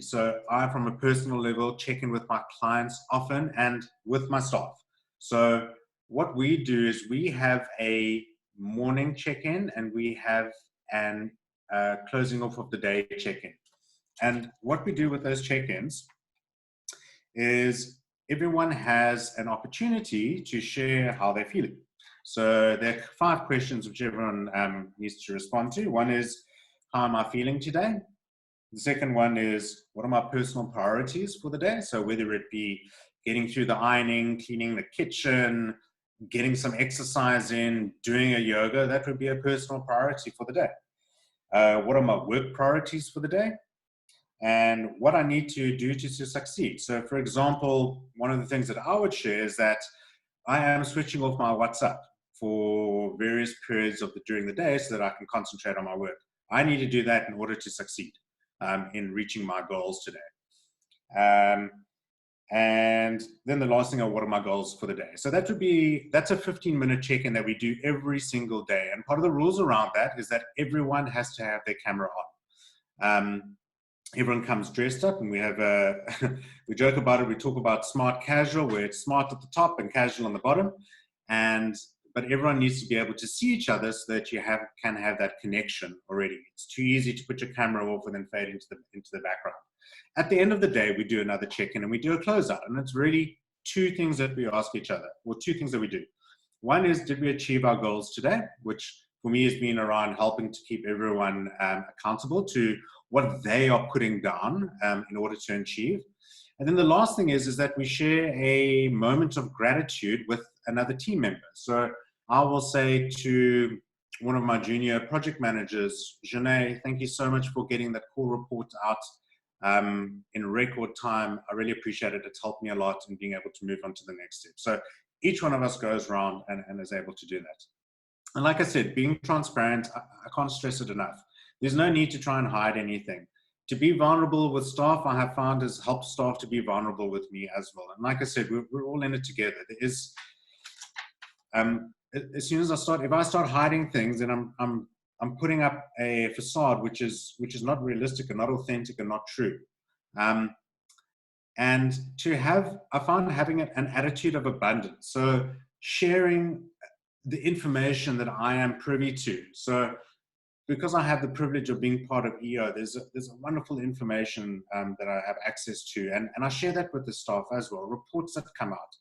So I, from a personal level, check in with my clients often and with my staff. So what we do is we have a morning check-in and we have an closing off of the day check-in. And what we do with those check-ins is everyone has an opportunity to share how they're feeling. So there are 5 questions which everyone needs to respond to. One is, how am I feeling today? The second one is, what are my personal priorities for the day? So whether it be getting through the ironing, cleaning the kitchen, getting some exercise in, doing a yoga, that would be a personal priority for the day. What are my work priorities for the day? And what I need to do to succeed. So for example, one of the things that I would share is that I am switching off my WhatsApp for various periods during the day so that I can concentrate on my work. I need to do that in order to succeed in reaching my goals today. And then the last thing are, what are my goals for the day? So that's a 15-minute check-in that we do every single day. And part of the rules around that is that everyone has to have their camera on. Everyone comes dressed up, and we have we joke about it. We talk about smart casual, where it's smart at the top and casual on the bottom. But everyone needs to be able to see each other so that you can have that connection already. It's too easy to put your camera off and then fade into the background. At the end of the day, we do another check-in and we do a closeout. And it's really 2 things that we ask each other, or 2 things that we do. One is, did we achieve our goals today? Which for me has been around helping to keep everyone accountable to what they are putting down in order to achieve. And then the last thing is that we share a moment of gratitude with another team member. So I will say to one of my junior project managers, Janae, thank you so much for getting that call report out in record time. I really appreciate it. It's helped me a lot in being able to move on to the next step. So each one of us goes around and is able to do that. And like I said, being transparent, I can't stress it enough. There's no need to try and hide anything. To be vulnerable with staff, I have found, has helped staff to be vulnerable with me as well. And like I said, we're all in it together. There is, as soon as if I start hiding things, then I'm putting up a facade which is not realistic and not authentic and not true. And I found having an attitude of abundance. So sharing the information that I am privy to. So because I have the privilege of being part of EO, there's a wonderful information that I have access to, and I share that with the staff as well, reports that come out.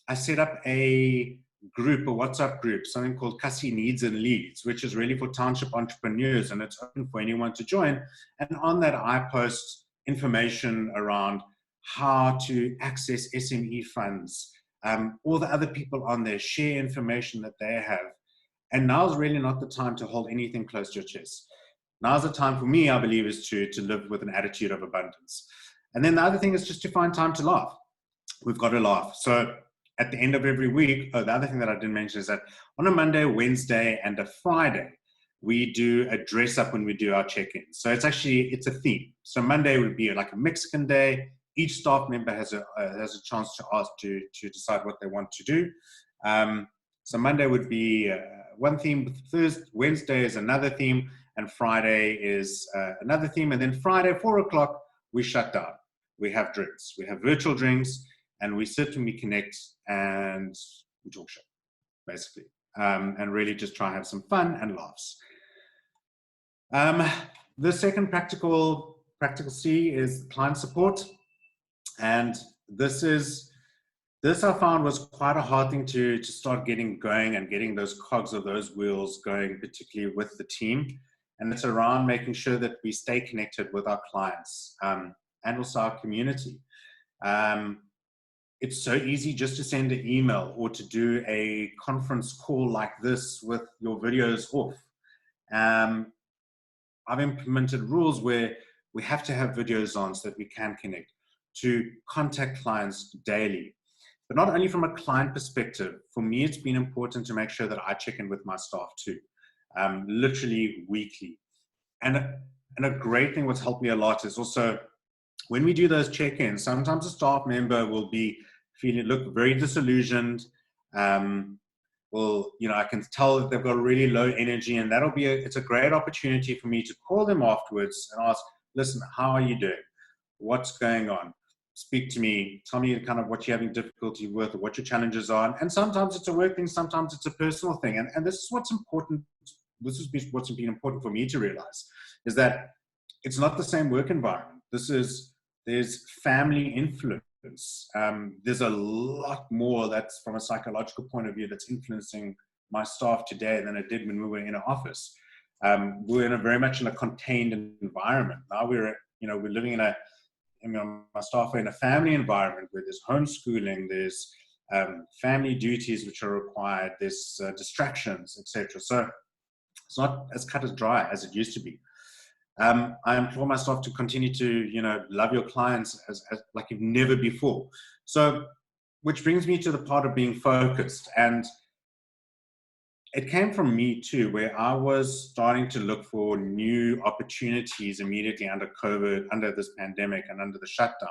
I set up a WhatsApp group, something called Kasi Needs and Leads, which is really for township entrepreneurs, and it's open for anyone to join. And on that, I post information around how to access SME funds. All the other people on there share information that they have. And now's really not the time to hold anything close to your chest. Now's the time for me, I believe, is to live with an attitude of abundance. And then the other thing is just to find time to laugh. We've got to laugh. So at the end of every week, the other thing that I didn't mention is that on a Monday, Wednesday, and a Friday, we do a dress up when we do our check-in. So it's a theme. So Monday would be like a Mexican day. Each staff member has a chance to ask to decide what they want to do. So Monday would be one theme, Wednesday is another theme, and Friday is another theme. And then Friday, 4 o'clock, we shut down. We have drinks. We have virtual drinks, and we sit and we connect and we talk shit, basically, and really just try and have some fun and laughs. The second practical C is client support. And this I found was quite a hard thing to start getting going and getting those cogs of those wheels going, particularly with the team. And it's around making sure that we stay connected with our clients and also our community. It's so easy just to send an email or to do a conference call like this with your videos off. I've implemented rules where we have to have videos on so that we can connect, to contact clients daily. But not only from a client perspective, for me, it's been important to make sure that I check in with my staff too, literally weekly. And a great thing what's helped me a lot is also when we do those check-ins, sometimes a staff member will be look very disillusioned. I can tell that they've got really low energy, and it's a great opportunity for me to call them afterwards and ask, listen, how are you doing? What's going on? Speak to me, tell me kind of what you're having difficulty with or what your challenges are. And sometimes it's a work thing, sometimes it's a personal thing. And this is what's important. This is what's been important for me to realize, is that it's not the same work environment. There's family influence. There's a lot more that's from a psychological point of view that's influencing my staff today than it did when we were in an office. We're in a very much in a contained environment. Now we're living in my staff are in a family environment where there's homeschooling, there's family duties which are required, there's distractions, etc. So it's not as cut as dry as it used to be. I implore my staff to continue to, love your clients as like you've never before. So, which brings me to the part of being focused. And it came from me too, where I was starting to look for new opportunities immediately under COVID, under this pandemic and under the shutdown,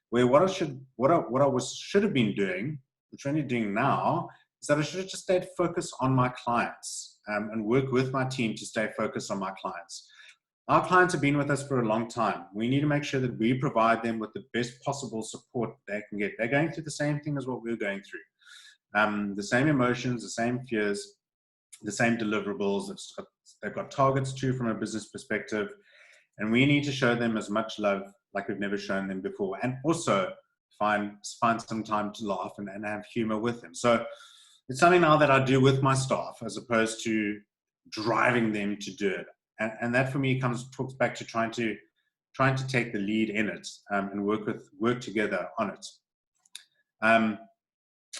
where what I should have been doing, which I'm only doing now, is that I should have just stayed focused on my clients and work with my team to stay focused on my clients. Our clients have been with us for a long time. We need to make sure that we provide them with the best possible support they can get. They're going through the same thing as what we're going through. The same emotions, the same fears, the same deliverables. They've got targets too from a business perspective. And we need to show them as much love like we've never shown them before. And also find some time to laugh and have humor with them. So it's something now that I do with my staff as opposed to driving them to do it. And that for me talks back to trying to take the lead in it and work together on it.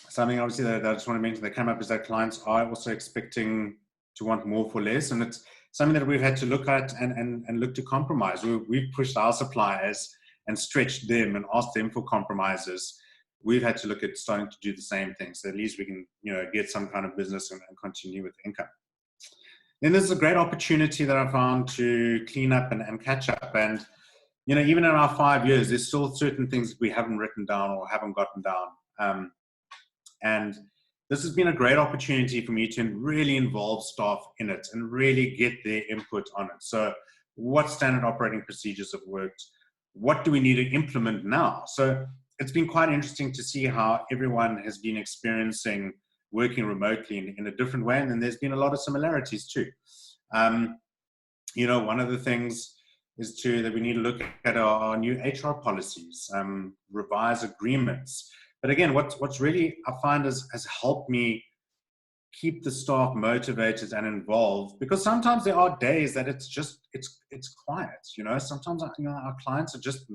Something obviously that I just want to mention that came up is that clients are also expecting to want more for less, and it's something that we've had to look at and look to compromise. We've pushed our suppliers and stretched them and asked them for compromises. We've had to look at starting to do the same thing, so at least we can get some kind of business and continue with income. Then there's a great opportunity that I found to clean up and catch up. And, even in our 5 years, there's still certain things that we haven't written down or haven't gotten down. And this has been a great opportunity for me to really involve staff in it and really get their input on it. So what standard operating procedures have worked? What do we need to implement now? So it's been quite interesting to see how everyone has been experiencing working remotely in a different way. And then there's been a lot of similarities too. One of the things is that we need to look at our new HR policies, revise agreements. But again, what's really, I find has helped me keep the staff motivated and involved, because sometimes there are days that it's quiet. Sometimes, our clients are just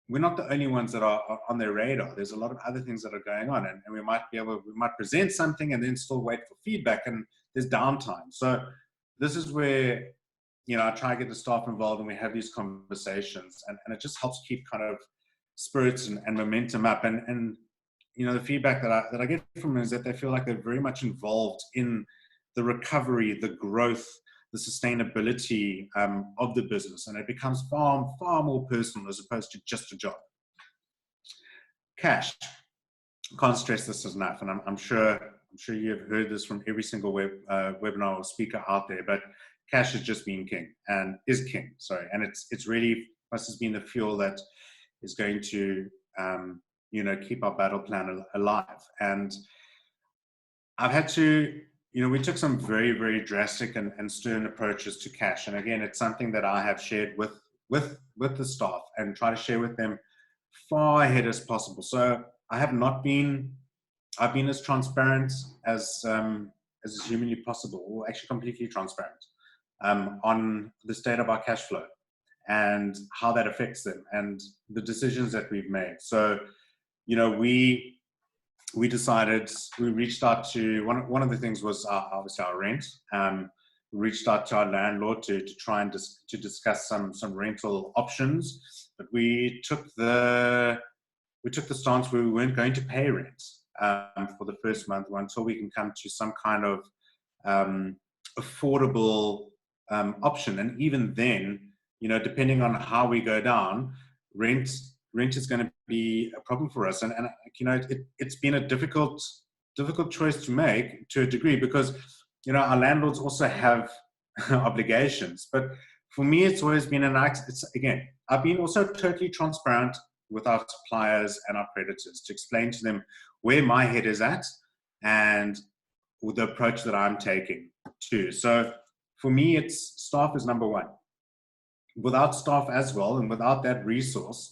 we're not the only ones that are on their radar. There's a lot of other things that are going on, and we might present something and then still wait for feedback, and there's downtime. So this is where, I try to get the staff involved and we have these conversations, and it just helps keep kind of spirits and momentum up. And the feedback that I get from them is that they feel like they're very much involved in the recovery, the growth, the sustainability of the business, and it becomes far more personal as opposed to just a job. Cash. Can't stress this enough, and I'm sure you have heard this from every single webinar or speaker out there, but cash has just been king and is king. Sorry, and it's really must has been the fuel that is going to keep our battle plan alive. And I've had to. We took some very, very drastic and stern approaches to cash. And again, it's something that I have shared with the staff and try to share with them far ahead as possible. So I've been as transparent as is humanly possible, or actually completely transparent on the state of our cash flow and how that affects them and the decisions that we've made. So, we decided, we reached out to, one of the things was obviously our rent. We reached out to our landlord to try and to discuss some rental options, but we took the stance where we weren't going to pay rent for the first month until we can come to some kind of affordable option. And even then, depending on how we go down, rent is going to be a problem for us. And it's been a difficult choice to make to a degree, because, our landlords also have obligations. But for me, it's always been again, I've been also totally transparent with our suppliers and our creditors to explain to them where my head is at and with the approach that I'm taking too. So for me, it's staff is number one. Without staff as well, and without that resource,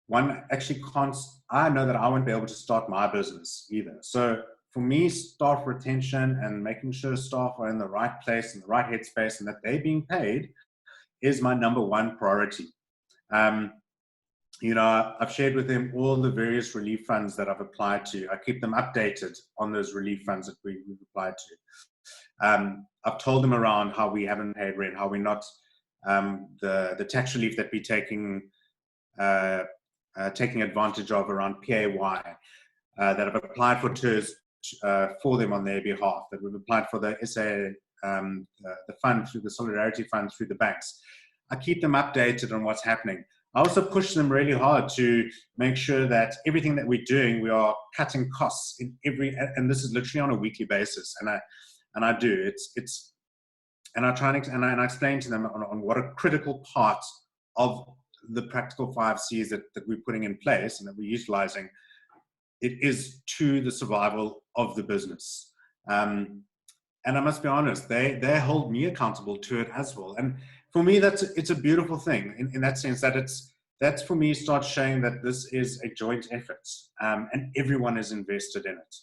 one actually can't, I know that I won't be able to start my business either. So for me, staff retention and making sure staff are in the right place, in the right headspace, and that they're being paid is my number one priority. You know, I've shared with them all the various relief funds that I've applied to. I keep them updated on those relief funds that we've applied to. I've told them around how we haven't paid rent, how we're not, the tax relief that we're taking advantage of around PAY, that I've applied for TERS for them on their behalf, that we've applied for the SA, the fund through the Solidarity Fund through the banks. I keep them updated on what's happening. I also push them really hard to make sure that everything that we're doing, we are cutting costs in every, and this is literally on a weekly basis. And I do, and I try and I explain to them on what a critical part of the practical 5 C's that we're putting in place and that we're utilizing, it is to the survival of the business. And I must be honest, they hold me accountable to it as well. And for me, it's a beautiful thing in that sense, that that's for me starts showing that this is a joint effort, and everyone is invested in it.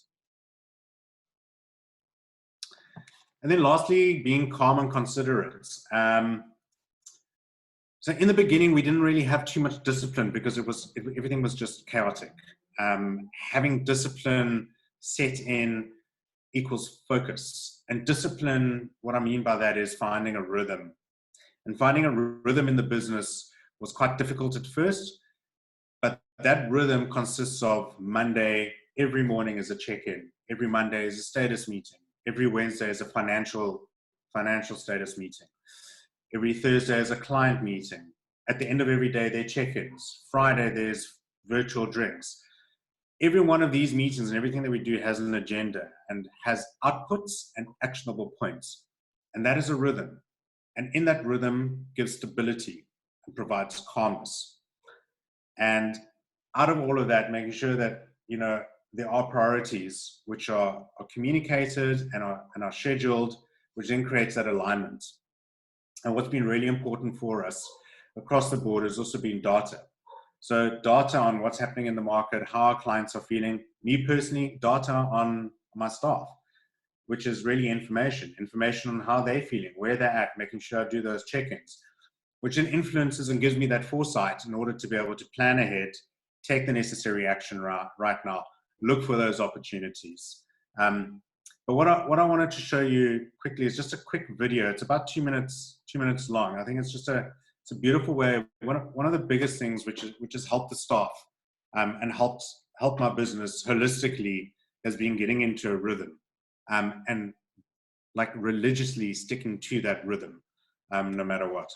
And then lastly, being calm and considerate. So in the beginning, we didn't really have too much discipline because everything was just chaotic. Having discipline set in equals focus. And discipline, what I mean by that is finding a rhythm. And finding a rhythm in the business was quite difficult at first, but that rhythm consists of Monday, every morning is a check-in. Every Monday is a status meeting. Every Wednesday is a financial status meeting. Every Thursday is a client meeting. At the end of every day, there are check-ins. Friday, there's virtual drinks. Every one of these meetings and everything that we do has an agenda and has outputs and actionable points. And that is a rhythm. And in that rhythm gives stability and provides calmness. And out of all of that, making sure that, you know, there are priorities which are communicated and are scheduled, which then creates that alignment. And what's been really important for us across the board has also been data. So data on what's happening in the market, how our clients are feeling. Me personally, data on my staff, which is really information on how they're feeling, where they're at, making sure I do those check-ins, which then influences and gives me that foresight in order to be able to plan ahead, take the necessary action right now, look for those opportunities. But what I wanted to show you quickly is just a quick video. It's about 2 minutes long. I think it's just it's a beautiful way. One of the biggest things which has helped the staff and help my business holistically has been getting into a rhythm and like religiously sticking to that rhythm no matter what.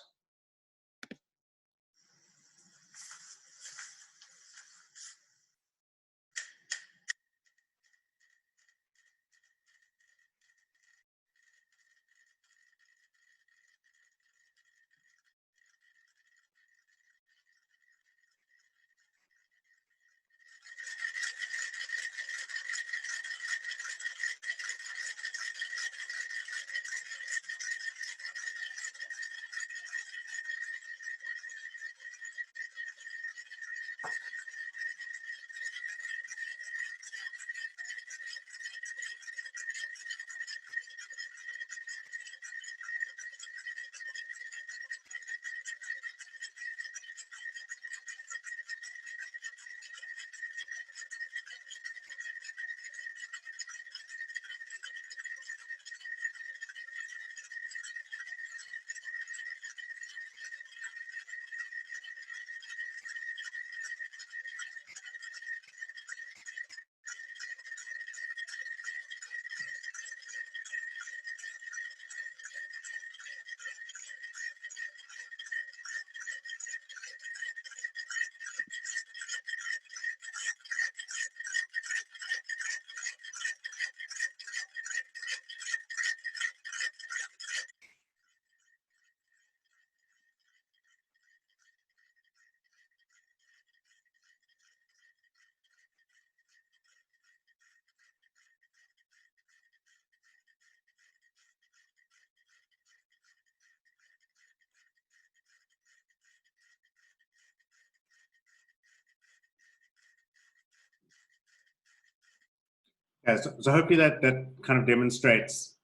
Yeah, so hopefully that kind of demonstrates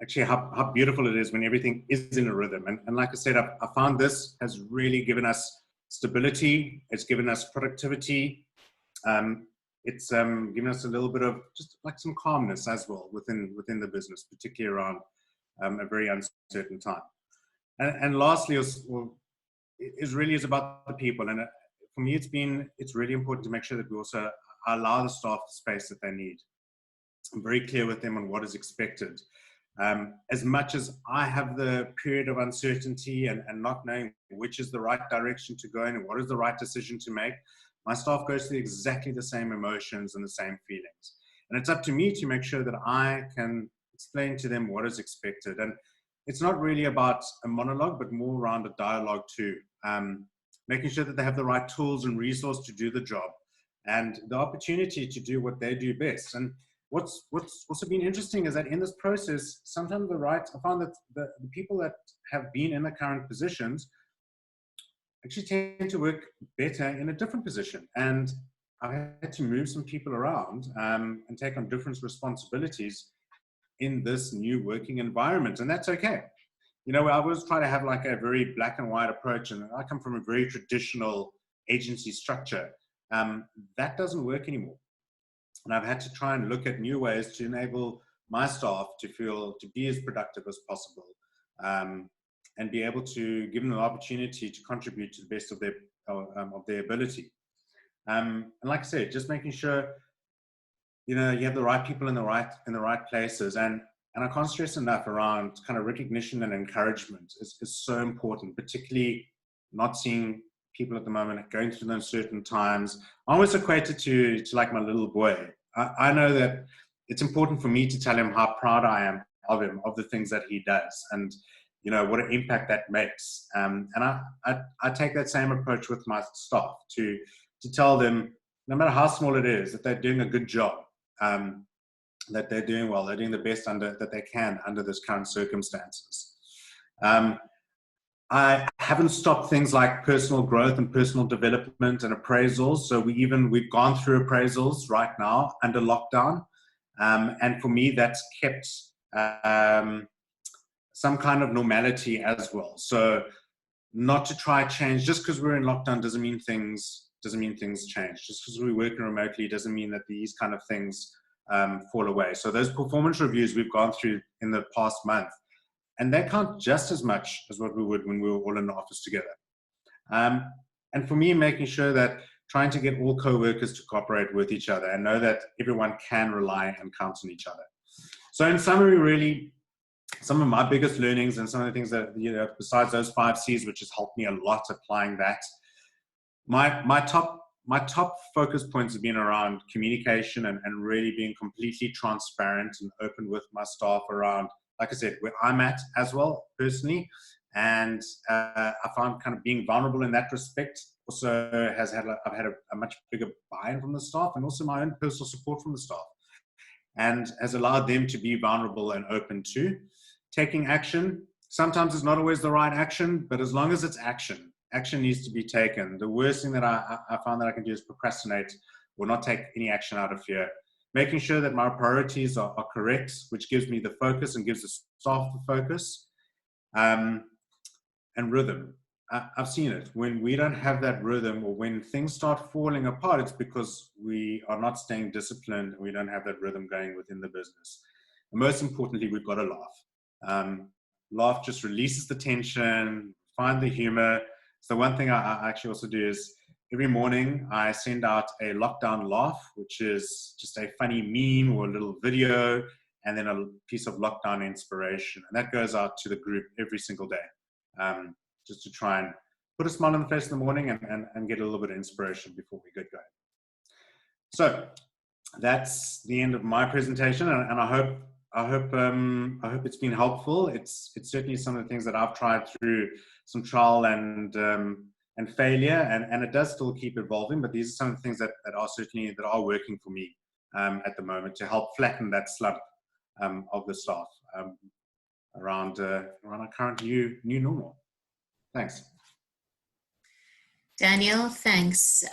actually how beautiful it is when everything is in a rhythm. And like I said, I found this has really given us stability. It's given us productivity. It's given us a little bit of just like some calmness as well within the business, particularly around a very uncertain time. And lastly, it really is about the people. And for me, it's really important to make sure that we also allow the staff the space that they need. I'm very clear with them on what is expected. As much as I have the period of uncertainty and not knowing which is the right direction to go in and what is the right decision to make, my staff goes through exactly the same emotions and the same feelings. And it's up to me to make sure that I can explain to them what is expected. And it's not really about a monologue, but more around a dialogue too. Making sure that they have the right tools and resources to do the job and the opportunity to do what they do best. And what's also been interesting is that in this process, sometimes I found that the people that have been in the current positions actually tend to work better in a different position. And I've had to move some people around and take on different responsibilities in this new working environment. And that's okay. You know, I always try to have like a very black and white approach. And I come from a very traditional agency structure. That doesn't work anymore. And I've had to try and look at new ways to enable my staff to be as productive as possible, and be able to give them the opportunity to contribute to the best of their ability. And like I said, just making sure, you know, you have the right people in the right places. And I can't stress enough around kind of recognition and encouragement is so important, particularly not seeing people at the moment going through those certain times. I always equate it to like my little boy. I know that it's important for me to tell him how proud I am of him, of the things that he does, and you know what an impact that makes. And I take that same approach with my staff to tell them, no matter how small it is, that they're doing a good job, that they're doing well, they're doing the best that they can under this current circumstances. I haven't stopped things like personal growth and personal development and appraisals. So we've gone through appraisals right now under lockdown. And for me, that's kept some kind of normality as well. So not to try change, just because we're in lockdown doesn't mean things change. Just because we're working remotely doesn't mean that these kind of things fall away. So those performance reviews we've gone through in the past month, and they count just as much as what we would when we were all in the office together. And for me, making sure that trying to get all co-workers to cooperate with each other and know that everyone can rely and count on each other. So in summary, really, some of my biggest learnings and some of the things that, you know, besides those 5 C's, which has helped me a lot applying that, my top focus points have been around communication and really being completely transparent and open with my staff around, like I said, where I'm at as well, personally. And I found kind of being vulnerable in that respect also I've had a much bigger buy-in from the staff, and also my own personal support from the staff, and has allowed them to be vulnerable and open to taking action. Sometimes it's not always the right action, but as long as it's action needs to be taken. The worst thing that I found that I can do is procrastinate or not take any action out of fear. Making sure that my priorities are correct, which gives me the focus and gives the staff the focus. And rhythm. I've seen it. When we don't have that rhythm, or when things start falling apart, it's because we are not staying disciplined and we don't have that rhythm going within the business. And most importantly, we've got to laugh. Laugh just releases the tension, find the humor. So one thing I actually also do is every morning I send out a lockdown laugh, which is just a funny meme or a little video, and then a piece of lockdown inspiration. And that goes out to the group every single day, just to try and put a smile on the face in the morning and get a little bit of inspiration before we get going. So that's the end of my presentation, and I hope it's been helpful. It's certainly some of the things that I've tried through some trial and failure, and it does still keep evolving. But these are some of the things that are working for me at the moment to help flatten that slump of the staff around our current new normal. Thanks. Daniel, thanks.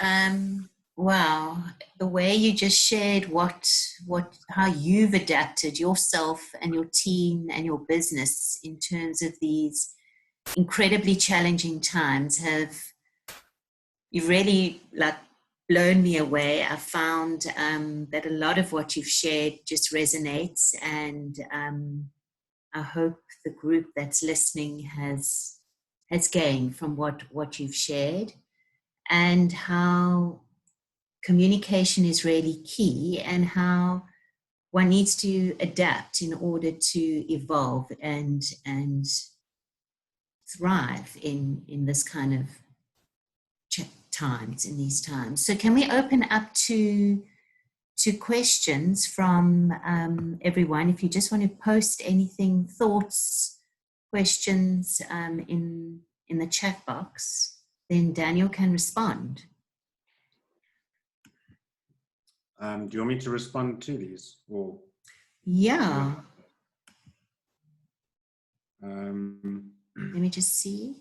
Wow, the way you just shared how you've adapted yourself and your team and your business in terms of these incredibly challenging times you've really like blown me away. I found that a lot of what you've shared just resonates, and I hope the group that's listening has gained from what you've shared, and how communication is really key, and how one needs to adapt in order to evolve and thrive in this kind of times, in these times. So can we open up to questions from everyone? If you just want to post anything, thoughts, questions in the chat box, then Daniel can respond. Do you want me to respond to these? Or yeah. Let me just see.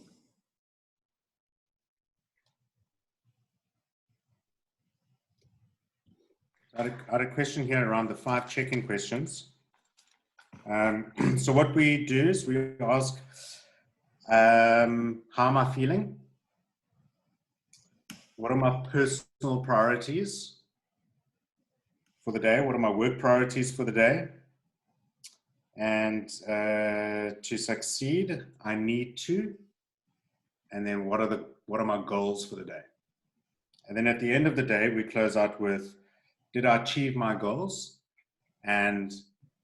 I had a question here around the 5 check-in questions. So what we do is we ask, how am I feeling? What are my personal priorities for the day? What are my work priorities for the day? And to succeed, I need to. And then what are my goals for the day? And then at the end of the day, we close out with, did I achieve my goals? And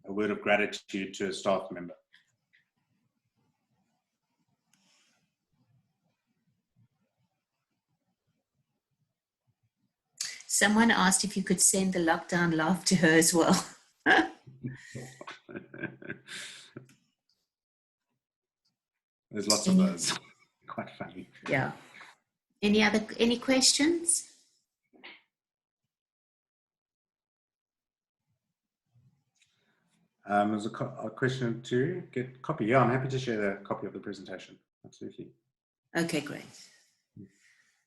a word of gratitude to a staff member. Someone asked if you could send the lockdown laugh to her as well. There's lots of those. Quite funny. Yeah. Any questions? There's a question to get copy. Yeah, I'm happy to share the copy of the presentation. Absolutely. Okay, great.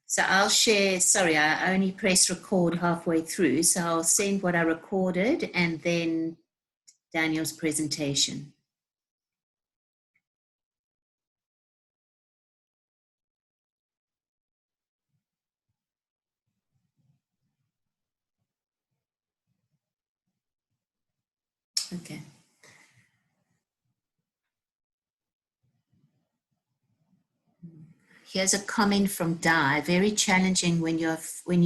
So I'll share, sorry, I only pressed record halfway through, so I'll send what I recorded and then Daniel's presentation. Okay. Here's a comment from Di. Very challenging when you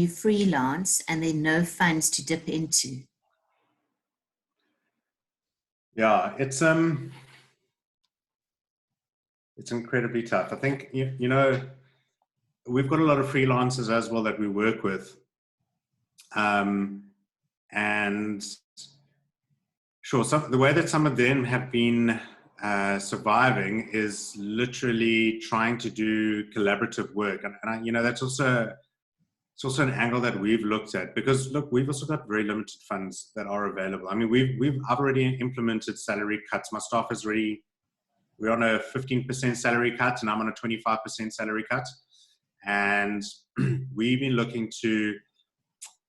freelance and there are no funds to dip into. Yeah, it's incredibly tough. I think you know, we've got a lot of freelancers as well that we work with, and sure, the way that some of them have been surviving is literally trying to do collaborative work, and I, you know, that's also, it's also an angle that we've looked at, because look, we've also got very limited funds that are available. I mean, I've already implemented salary cuts. My staff is already, we're on a 15% salary cut, and I'm on a 25% salary cut, and we've been looking to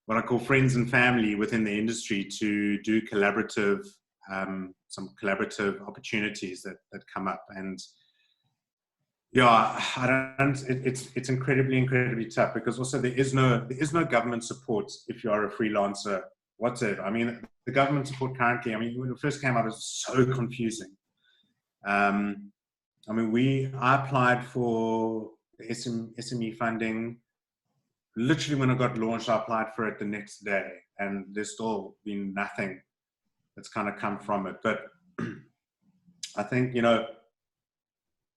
what I call friends and family within the industry to do collaborative, some collaborative opportunities that come up. And yeah, it's incredibly tough, because also there is no government support if you are a freelancer whatsoever. I mean, the government support currently, I mean, when it first came out, it was so confusing. I mean, I applied for SME funding. Literally when it got launched, I applied for it the next day, and there's still been nothing that's kind of come from it. But I think, you know,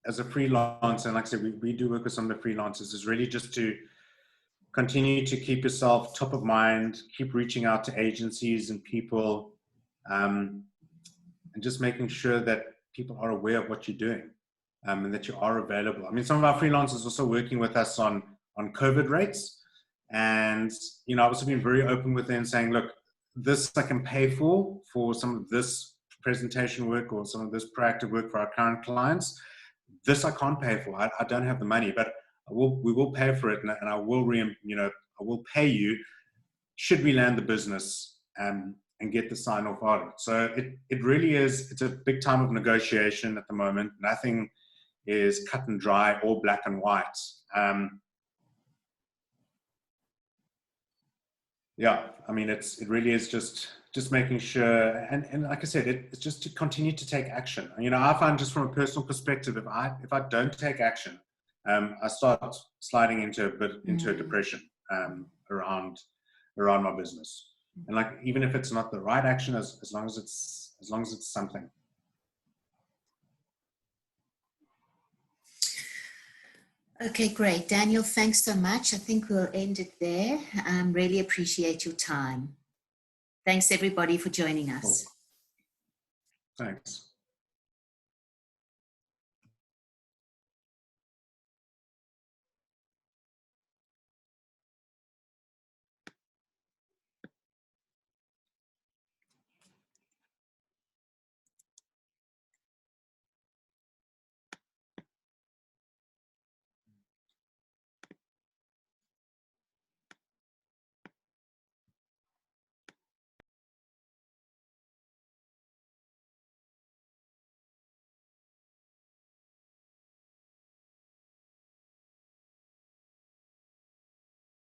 as a freelancer, and like I said, we do work with some of the freelancers, is really just to continue to keep yourself top of mind, keep reaching out to agencies and people, and just making sure that people are aware of what you're doing, and that you are available. I mean, some of our freelancers also working with us on COVID rates. And, you know, I've also been very open with them, saying, look, this I can pay for some of this presentation work or some of this proactive work for our current clients. This I can't pay for. I don't have the money, but we will pay for it, and I will I will pay you should we land the business and get the sign off on it. So it really is, it's a big time of negotiation at the moment. Nothing is cut and dry or black and white. Yeah, I mean, it really is just making sure, and like I said, it's just to continue to take action. You know, I find just from a personal perspective, if I don't take action, I start sliding into a depression around my business. And like, even if it's not the right action, as long as it's something. Okay, great. Daniel, thanks so much. I think we'll end it there. Really appreciate your time. Thanks everybody for joining us. Cool. Thanks.